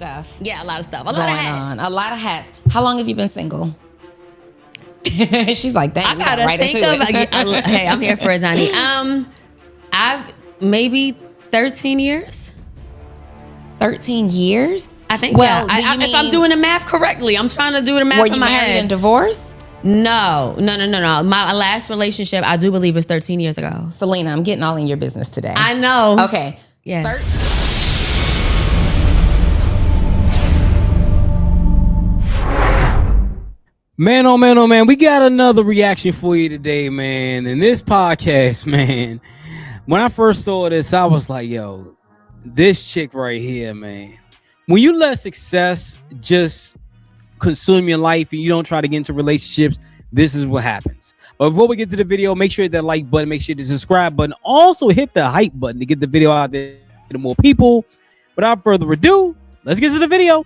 stuff. Yeah, a lot of stuff. A Going lot of hats. on. A lot of hats. How long have you been single? She's like, dang, I we got gotta right think into of. it. Hey, I'm here for it, Donnie. I've maybe 13 years. 13 years? I think. Well, yeah. If I'm doing the math correctly, I'm trying to do the math were in you my married head. and divorced? No. My last relationship, I do believe, was 13 years ago. Selena, I'm getting all in your business today. I know. Okay. Yeah. Man, oh man, oh man, we got another reaction for you today, man. In this podcast, man, when I first saw this, I was like, yo, this chick right here, man. When you let success just consume your life and you don't try to get into relationships, this is what happens. But before we get to the video, make sure that like button, make sure the subscribe button, also hit the hype button to get the video out there to more people. Without further ado, let's get to the video.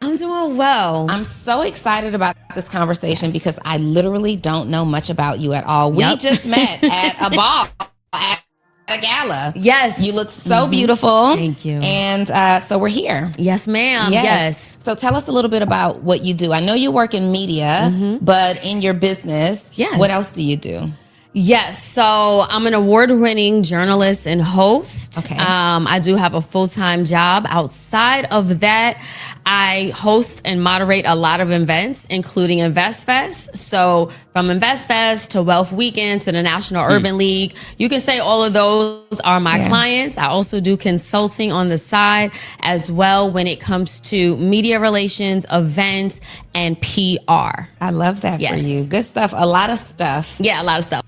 I'm doing well. I'm so excited about this conversation because I literally don't know much about you at all. We just met at a ball, at a gala. Yes. You look so beautiful. Thank you. And so we're here. Yes, ma'am. Yes. So tell us a little bit about what you do. I know you work in media, but in your business, what else do you do? Yes, so I'm an award-winning journalist and host. Okay. I do have a full-time job. Outside of that, I host and moderate a lot of events, including InvestFest. So from InvestFest to Wealth Weekend to the National Urban League, you can say all of those are my clients. I also do consulting on the side as well when it comes to media relations, events, and PR. I love that for you. Good stuff. A lot of stuff. Yeah, a lot of stuff.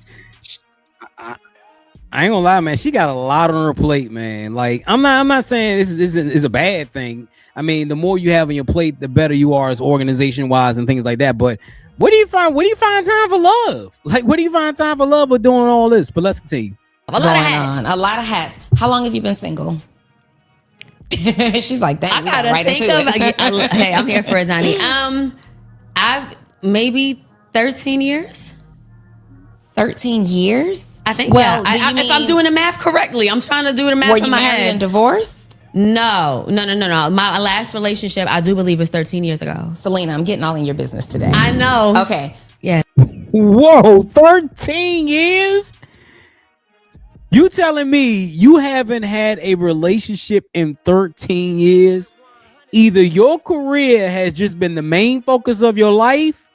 I ain't gonna lie, man. She got a lot on her plate, man. Like, I'm not saying this is a bad thing. I mean, the more you have on your plate, the better you are as organization wise and things like that. But where do you find time for love? Like, where do you find time for love with doing all this? But let's continue. A lot of hats. How long have you been single? She's like, dang, I gotta think of. Hey, I'm here for it, Donnie. I've maybe 13 years. 13 years? I think. Well, if I'm doing the math correctly, I'm trying to do the math were in you my married head. and divorced? No. My last relationship, I do believe, was 13 years ago. Selena, I'm getting all in your business today. I know. Okay. Yeah. Whoa, 13 years? You telling me you haven't had a relationship in 13 years? Either your career has just been the main focus of your life,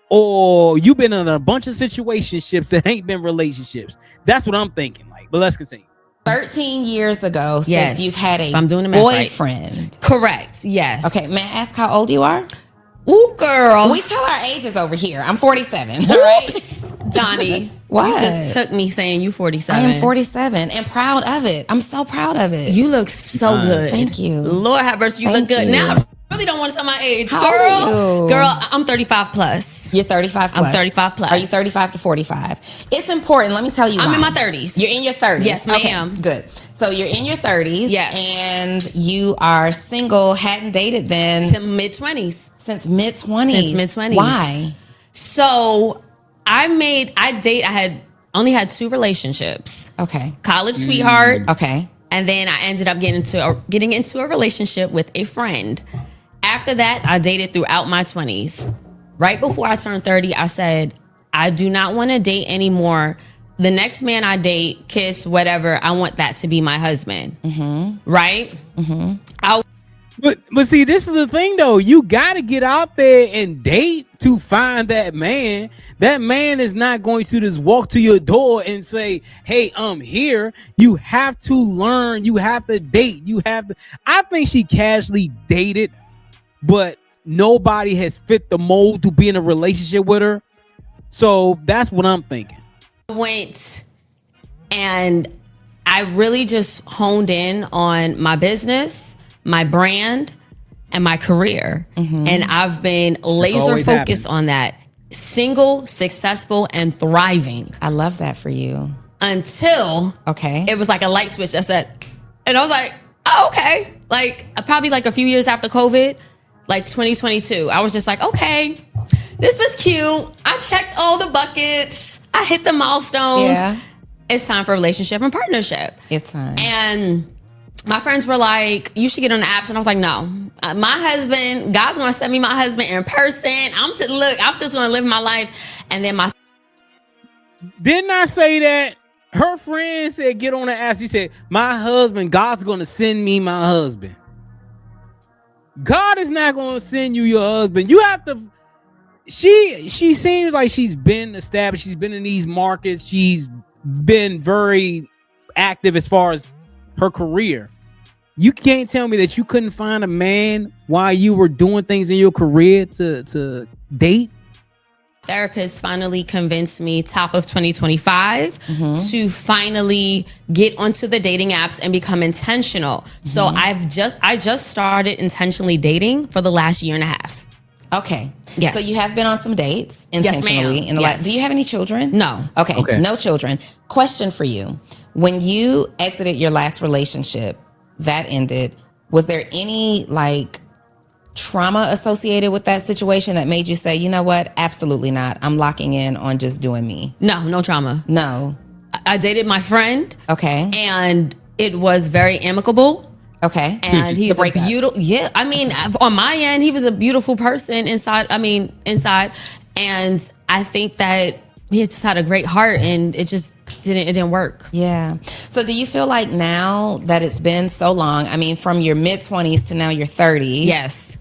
or you've been in a bunch of situationships that ain't been relationships. That's what I'm thinking. Like, but let's continue. 13 years ago since you've had a I'm doing the math boyfriend. Right. Correct. Yes. Okay. May I ask how old you are? Ooh, girl. We tell our ages over here. I'm 47. All right. Donnie. What? You just took me saying you 47. I am 47 and proud of it. I'm so proud of it. You look so good. Thank you. Lord have mercy, you look good. Now I really don't want to tell my age. How old are you? Girl, I'm 35 plus. You're 35 plus. I'm 35 plus. Are you 35 to 45? It's important. Let me tell you why. I'm in my 30s. You're in your 30s. Yes, ma'am. Okay, good. So you're in your 30s. Yes. And you are single, hadn't dated then. To mid-20s. Since mid-20s. Since mid-20s. Why? So I had only had 2 relationships. Okay. College sweetheart. Okay. And then I ended up getting into a relationship with a friend. After that, I dated throughout my 20s. Right before I turned 30, I said, I do not want to date anymore. The next man I date, kiss, whatever, I want that to be my husband. Mm-hmm. Right? Mm-hmm. But see, this is the thing though. You got to get out there and date to find that man. That man is not going to just walk to your door and say, hey, I'm here. You have to learn. You have to date. I think she casually dated, but nobody has fit the mold to be in a relationship with her. So that's what I'm thinking. Went and I really just honed in on my business, my brand, and my career. Mm-hmm. And I've been laser focused on that. Single, successful, and thriving. I love that for you. Until it was like a light switch that said, and I was like, oh, okay. Like probably like a few years after COVID, like 2022, I was just like, okay, this was cute. I checked all the buckets. I hit the milestones. Yeah. It's time for relationship and partnership. It's time. And my friends were like, you should get on the apps. And I was like, no. My husband, God's going to send me my husband in person. I'm just going to live my life. And then Didn't I say that? Her friend said, get on the apps. He said, my husband, God's going to send me my husband. God is not going to send you your husband. You have to. She seems like she's been established. She's been in these markets. She's been very active as far as her career. You can't tell me that you couldn't find a man while you were doing things in your career to date. Therapist finally convinced me top of 2025 to finally get onto the dating apps and become intentional. So I just started intentionally dating for the last year and a half. Okay. Yes. So you have been on some dates intentionally. Yes, in the last. Do you have any children? No. Okay. No children. Question for you. When you exited your last relationship that ended, was there any like trauma associated with that situation that made you say, you know what? Absolutely not. I'm locking in on just doing me. No trauma. No. I dated my friend. Okay. And it was very amicable. Okay. And he's a beautiful, I mean, on my end, he was a beautiful person inside. And I think that he just had a great heart, and it didn't work. Yeah. So do you feel like now that it's been so long, I mean, from your mid-20s to now your 30s. Yes.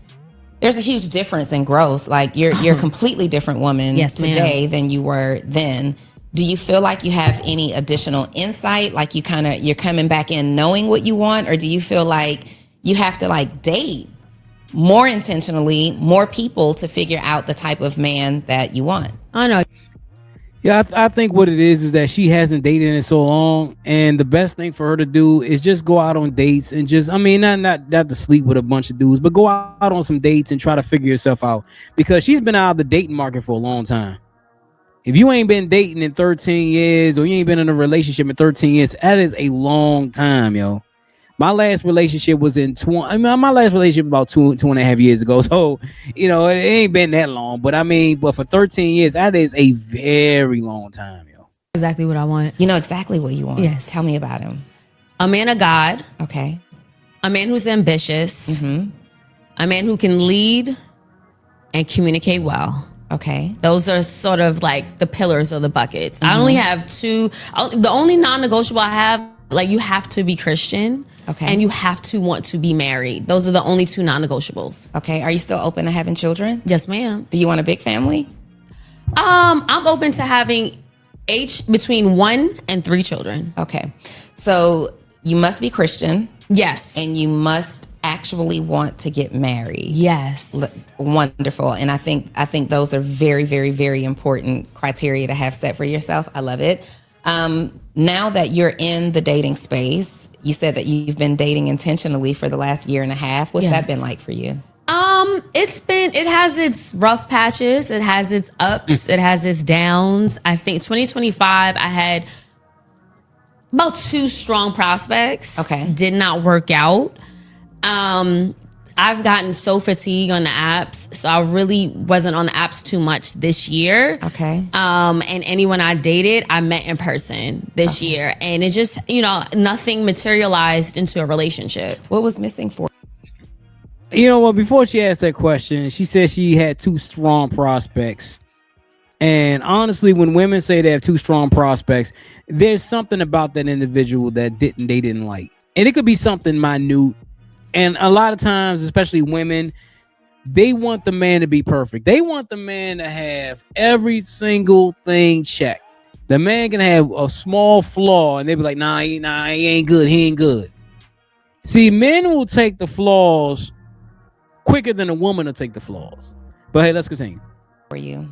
There's a huge difference in growth. Like you're a completely different woman today than you were then. Do you feel like you have any additional insight? Like you're coming back in knowing what you want, or do you feel like you have to like date more intentionally, more people to figure out the type of man that you want? I know. Yeah, I think what it is that she hasn't dated in so long, and the best thing for her to do is just go out on dates and not to sleep with a bunch of dudes, but go out on some dates and try to figure yourself out, because she's been out of the dating market for a long time. If you ain't been dating in 13 years or you ain't been in a relationship in 13 years, that is a long time, yo. My last relationship was my last relationship about two and a half years ago. So, it ain't been that long. But but for 13 years, that is a very long time, yo. Exactly what I want. You know exactly what you want. Yes. Tell me about him. A man of God. Okay. A man who's ambitious. A man who can lead and communicate well. Okay. Those are sort of like the pillars or the buckets. I only have two. The only non-negotiable I have, like, you have to be Christian. Okay. And you have to want to be married. Those are the only two non-negotiables. Okay. Are you still open to having children? Yes, ma'am. Do you want a big family? I'm open to having between 1 and 3 children. Okay. So you must be Christian. Yes. And you must actually want to get married. Yes. Wonderful. And I think those are very, very, very important criteria to have set for yourself. I love it. Now that you're in the dating space, you said that you've been dating intentionally for the last year and a half. What's that been like for you? It has its rough patches. It has its ups. It has its downs. I think 2025, I had about 2 strong prospects. Okay. Did not work out. I've gotten so fatigued on the apps, so I really wasn't on the apps too much this year. Okay. And anyone I dated, I met in person this year, and it just, nothing materialized into a relationship. What was missing for? Before she asked that question, she said she had 2 strong prospects. And honestly, when women say they have 2 strong prospects, there's something about that individual that they didn't like. And it could be something minute. And a lot of times, especially women, they want the man to be perfect. They want the man to have every single thing checked. The man can have a small flaw and they be like, nah, he ain't good. He ain't good. See, men will take the flaws quicker than a woman will take the flaws. But hey, let's continue. For you,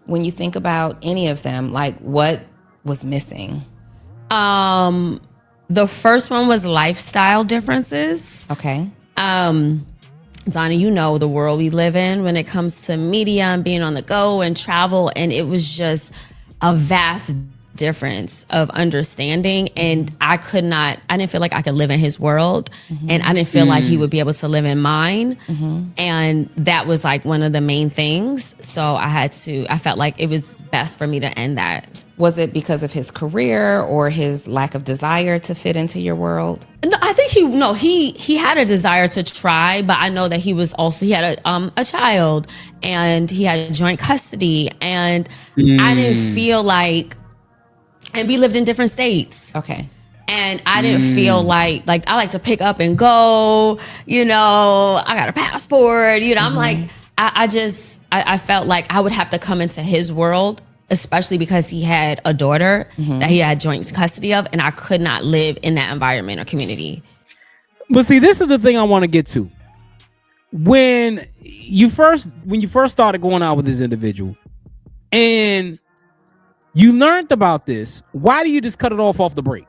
when you think about any of them, like, what was missing? The first one was lifestyle differences. Okay. Donna, the world we live in when it comes to media and being on the go and travel. And it was just a vast difference of understanding, and I didn't feel like I could live in his world, and I didn't feel like he would be able to live in mine. And that was like one of the main things. So I felt like it was best for me to end that. Was it because of his career or his lack of desire to fit into your world? No, I think he had a desire to try, but I know that he had a child, and he had joint custody, and I didn't feel like, and we lived in different states. Okay. And I didn't feel like I like to pick up and go, I got a passport, I'm like, I felt like I would have to come into his world, especially because he had a daughter that he had joint custody of, and I could not live in that environment or community. But see, this is the thing I want to get to. When you first started going out with this individual, and you learned about this, why do you just cut it off the break?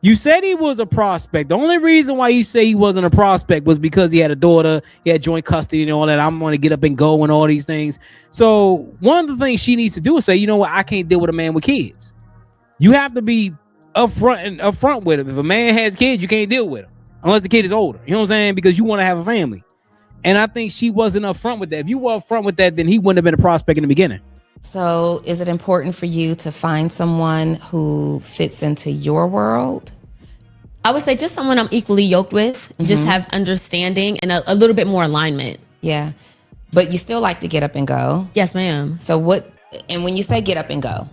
You said he was a prospect. The only reason why you say he wasn't a prospect was because he had a daughter, he had joint custody and all that. I'm going to get up and go and all these things. So one of the things she needs to do is say, you know what, I can't deal with a man with kids. You have to be upfront with him. If a man has kids, you can't deal with him unless the kid is older. You know what I'm saying? Because you want to have a family. And I think she wasn't upfront with that. If you were upfront with that, then he wouldn't have been a prospect in the beginning. So is it important for you to find someone who fits into your world? I would say just someone I'm equally yoked with, just have understanding and a little bit more alignment. Yeah. But you still like to get up and go. Yes, ma'am. So and when you say get up and go,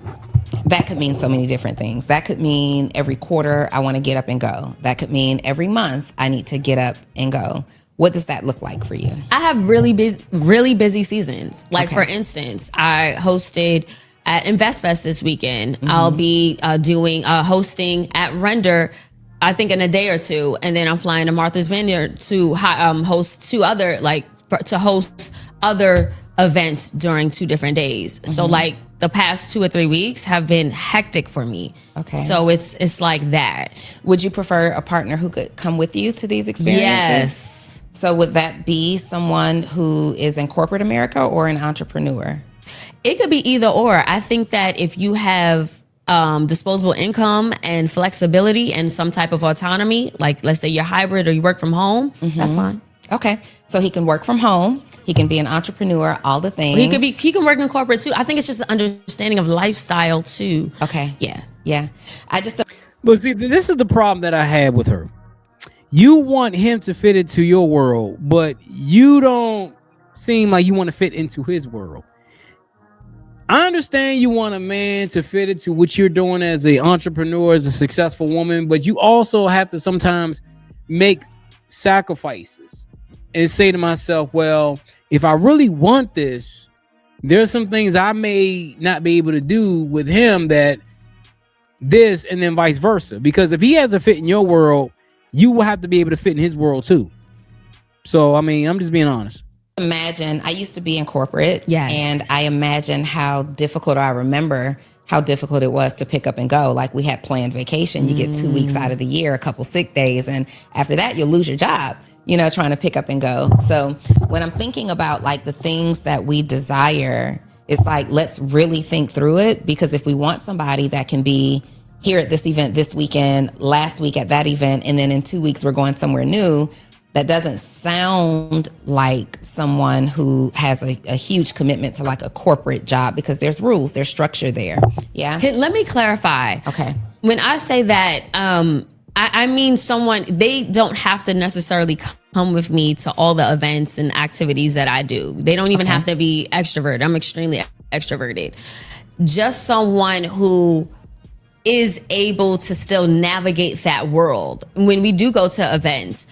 that could mean so many different things. That could mean every quarter I want to get up and go. That could mean every month I need to get up and go. What does that look like for you? I have really busy seasons. Like, for instance, I hosted at InvestFest this weekend. I'll be hosting at Render, I think, in a day or two. And then I'm flying to Martha's Vineyard to host other events during 2 different days. So like the past 2 or 3 weeks have been hectic for me. Okay. So it's like that. Would you prefer a partner who could come with you to these experiences? Yes. So would that be someone who is in corporate America or an entrepreneur? It could be either or. I think that if you have disposable income and flexibility and some type of autonomy, like let's say you're hybrid or you work from home, that's fine. Okay. So he can work from home. He can be an entrepreneur, all the things. He can work in corporate too. I think it's just an understanding of lifestyle too. Okay. Yeah. Yeah. But see, this is the problem that I had with her. You want him to fit into your world, but you don't seem like you want to fit into his world. I understand you want a man to fit into what you're doing as an entrepreneur, as a successful woman, but you also have to sometimes make sacrifices and say to myself, well, if I really want this, there's some things I may not be able to do with him that this, and then vice versa. Because if he has a fit in your world, you will have to be able to fit in his world too. So, I mean, I'm just being honest. Imagine, I used to be in corporate. Yes. And I imagine I remember how difficult it was to pick up and go. Like, we had planned vacation. You get 2 weeks out of the year, a couple sick days. And after that, you'll lose your job, trying to pick up and go. So when I'm thinking about like the things that we desire, it's like, let's really think through it. Because if we want somebody that can be here at this event this weekend, last week at that event, and then in 2 weeks we're going somewhere new, that doesn't sound like someone who has a huge commitment to like a corporate job, because there's rules, there's structure there. Yeah. Let me clarify. Okay. When I say that, I mean someone, they don't have to necessarily come with me to all the events and activities that I do. They don't even have to be extroverted. I'm extremely extroverted. Just someone who is able to still navigate that world. When we do go to events,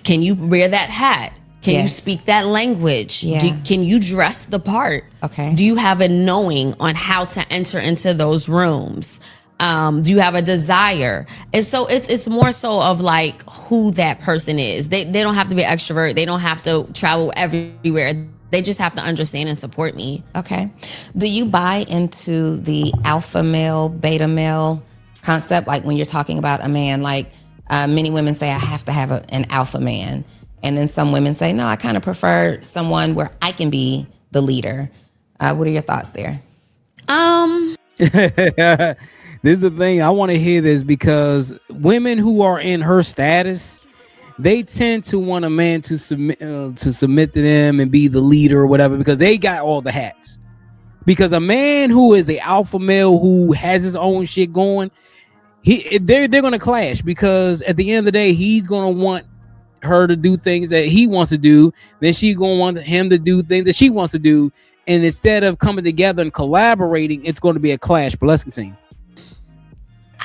can you wear that hat? Can you speak that language? Yeah. Can you dress the part? Okay. Do you have a knowing on how to enter into those rooms? Do you have a desire? And so it's more so of like who that person is. They don't have to be an extrovert. They don't have to travel everywhere. They just have to understand and support me. Okay. Do you buy into the alpha male, beta male concept? Like when you're talking about a man, like many women say, I have to have an alpha man. And then some women say, no, I kind of prefer someone where I can be the leader. What are your thoughts there? This This is the thing. I want to hear this because women who are in her status, they tend to want a man to submit to them and be the leader or whatever because they got all the hats. Because a man who is a alpha male who has his own shit going, they're gonna clash because at the end of the day, he's gonna want her to do things that he wants to do, then she's gonna want him to do things that she wants to do, and instead of coming together and collaborating, it's going to be a clash. But let's continue.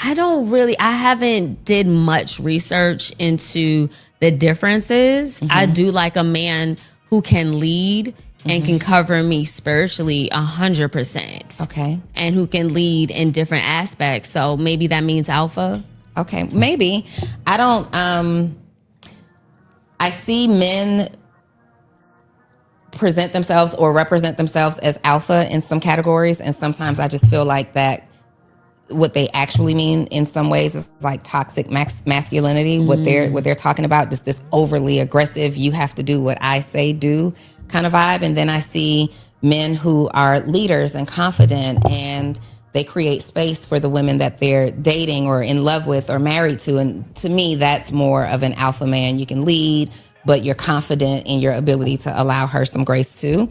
I haven't did much research into the differences. Mm-hmm. I do like a man who can lead and can cover me spiritually 100%. Okay. And who can lead in different aspects. So maybe that means alpha. Okay, maybe. I don't I see men present themselves or represent themselves as alpha in some categories, and sometimes I just feel like that what they actually mean in some ways is like toxic masculinity. What they're talking about, just this overly aggressive, you have to do what I say do kind of vibe. And then I see men who are leaders and confident, and they create space for the women that they're dating or in love with or married to. And to me, that's more of an alpha man. You can lead, but you're confident in your ability to allow her some grace too.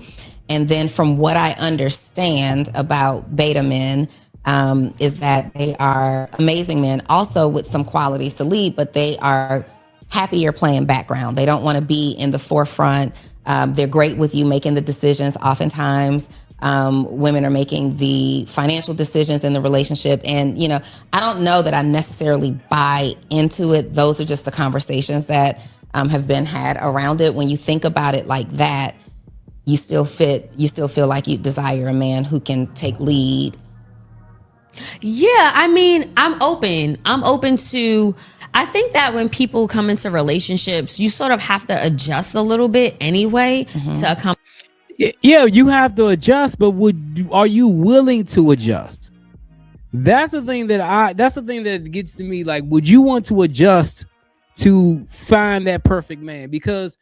And then from what I understand about beta men, is that they are amazing men, also with some qualities to lead, but they are happier playing background. They don't want to be in the forefront. They're great with you making the decisions. Oftentimes, women are making the financial decisions in the relationship. And, you know, I don't know that I necessarily buy into it. Those are just the conversations that have been had around it. When you think about it like that, you still feel like you desire a man who can take lead. Yeah, I mean, I'm open to, I think that when people come into relationships, you sort of have to adjust a little bit anyway to accommodate. Yeah, you have to adjust, but are you willing to adjust? That's the thing that gets to me. Like, would you want to adjust to find that perfect man? Because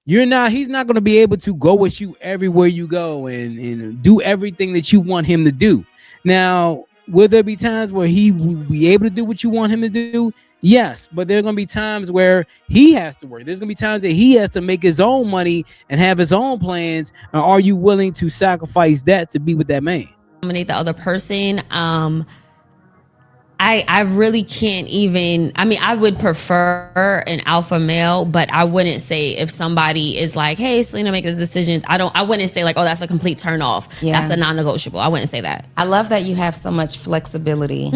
he's not going to be able to go with you everywhere you go and do everything that you want him to do. Now, will there be times where he will be able to do what you want him to do? Yes, but there's going to be times where he has to work. There's going to be times that he has to make his own money and have his own plans. And are you willing to sacrifice that to be with that man? Accommodate the other person. I really can't even, I mean, I would prefer an alpha male, but I wouldn't say if somebody is like, hey, Selena, make the decisions. I wouldn't say like, oh, that's a complete turn off. Yeah. That's a non-negotiable. I wouldn't say that. I love that you have so much flexibility.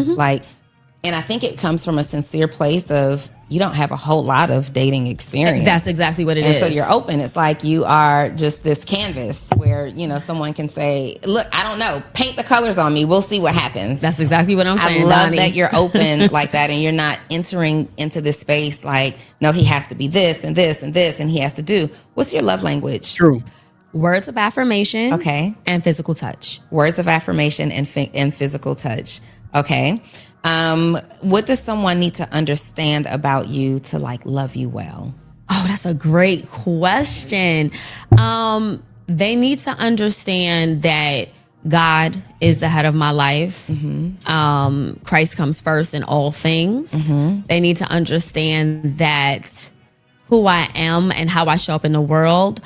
And I think it comes from a sincere place of you don't have a whole lot of dating experience. That's exactly what it is. So you're open. It's like you are just this canvas where, you know, someone can say, look, I don't know, paint the colors on me. We'll see what happens. That's exactly what I'm saying, I love Donnie. that you're open like that, and you're not entering into this space like, no, he has to be this and this and this, and he has to do. What's your love language? True. Words of affirmation. Okay. And physical touch. Words of affirmation and physical touch. Okay. What does someone need to understand about you to like love you well? Oh, that's a great question. They need to understand that God is the head of my life. Christ comes first in all things. They need to understand that who I am and how I show up in the world.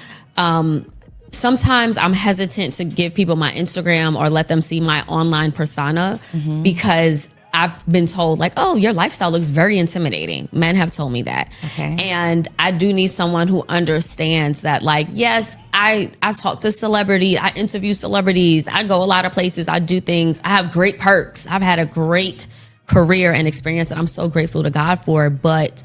Sometimes I'm hesitant to give people my Instagram or let them see my online persona because I've been told like, oh, your lifestyle looks very intimidating. Men have told me that. Okay. And I do need someone who understands that, like, yes, I talk to celebrities, I interview celebrities, I go a lot of places, I do things, I have great perks. I've had a great career and experience that I'm so grateful to God for. But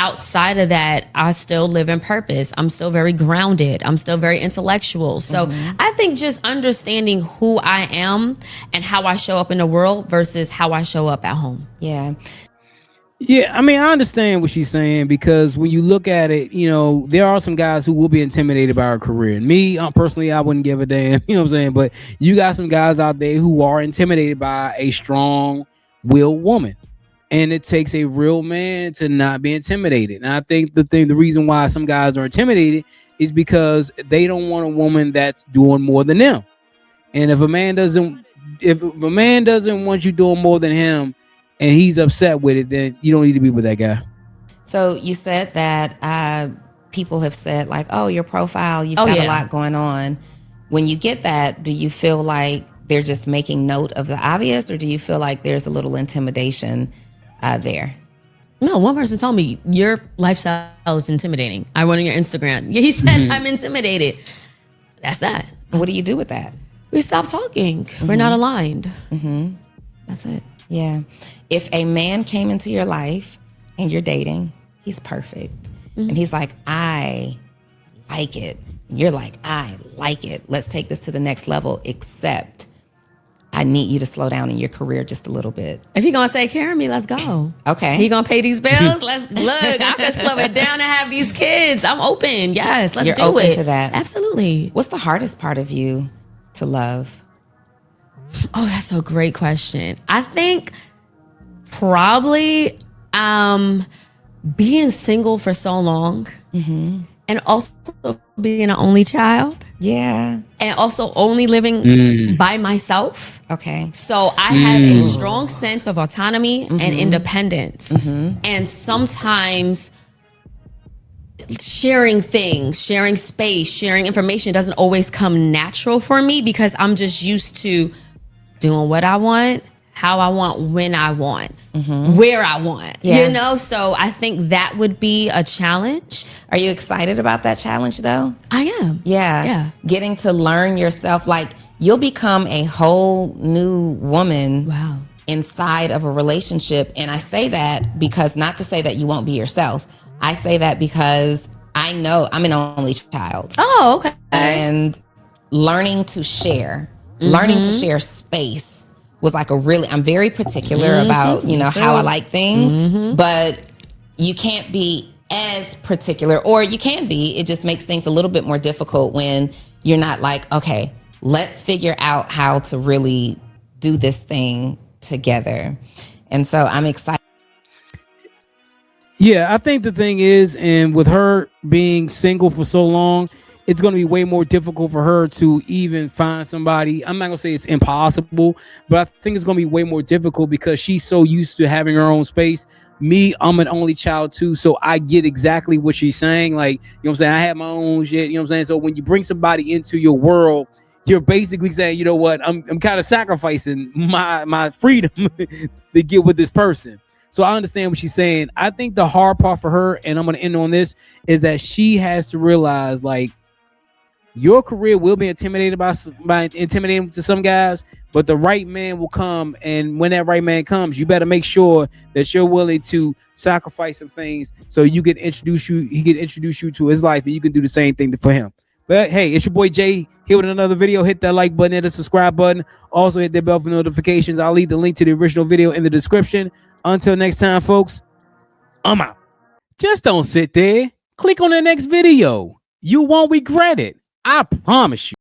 outside of that, I still live in purpose. I'm still very grounded. I'm still very intellectual. So I think just understanding who I am and how I show up in the world versus how I show up at home. Yeah. Yeah, I mean, I understand what she's saying because when you look at it, you know, there are some guys who will be intimidated by our career. And me, personally, I wouldn't give a damn, you know what I'm saying? But you got some guys out there who are intimidated by a strong-willed woman. And it takes a real man to not be intimidated. And I think the reason why some guys are intimidated is because they don't want a woman that's doing more than them. And if a man doesn't if a man doesn't want you doing more than him and he's upset with it, then you don't need to be with that guy. So you said that people have said like, oh, your profile, you've got a lot going on. When you get that, do you feel like they're just making note of the obvious, or do you feel like there's a little intimidation there? No, one person told me your lifestyle is intimidating. I went on your Instagram. He said I'm intimidated. That's that. What do you do with that? We stop talking. We're not aligned. That's it. Yeah. If a man came into your life and you're dating, he's perfect. And he's like, I like it. You're like, I like it. Let's take this to the next level, except I need you to slow down in your career just a little bit. If you're going to take care of me, let's go. Okay. He going to pay these bills? Let's look. I can slow it down and have these kids. I'm open. Yes, let's do it. You're open to that. Absolutely. What's the hardest part of you to love? Oh, that's a great question. I think probably being single for so long and also being an only child. Yeah. And also only living by myself. Okay. So I have a strong sense of autonomy and independence. And sometimes sharing things, sharing space, sharing information doesn't always come natural for me because I'm just used to doing what I want, how I want, when I want, where I want, you know? So I think that would be a challenge. Are you excited about that challenge though? I am. Yeah. Getting to learn yourself, like you'll become a whole new woman inside of a relationship. And I say that because, not to say that you won't be yourself. I say that because I know I'm an only child. Oh, okay. And learning to share, learning to share space was like I'm very particular about, how I like things, but you can't be as particular, or you can be. It just makes things a little bit more difficult when you're not like, okay, let's figure out how to really do this thing together. And so I'm excited. Yeah, I think the thing is, and with her being single for so long, it's going to be way more difficult for her to even find somebody. I'm not going to say it's impossible, but I think it's going to be way more difficult because she's so used to having her own space. Me, I'm an only child too, so I get exactly what she's saying. Like, you know what I'm saying? I have my own shit, you know what I'm saying? So when you bring somebody into your world, you're basically saying, you know what, I'm kind of sacrificing my freedom to get with this person. So I understand what she's saying. I think the hard part for her, and I'm going to end on this, is that she has to realize, like, your career will be intimidated by intimidating to some guys, but the right man will come. And when that right man comes, you better make sure that you're willing to sacrifice some things so he can introduce you to his life, and you can do the same thing for him. But hey, it's your boy Jay here with another video. Hit that like button and the subscribe button. Also hit the bell for notifications. I'll leave the link to the original video in the description. Until next time, folks, I'm out. Just don't sit there. Click on the next video. You won't regret it. I promise you.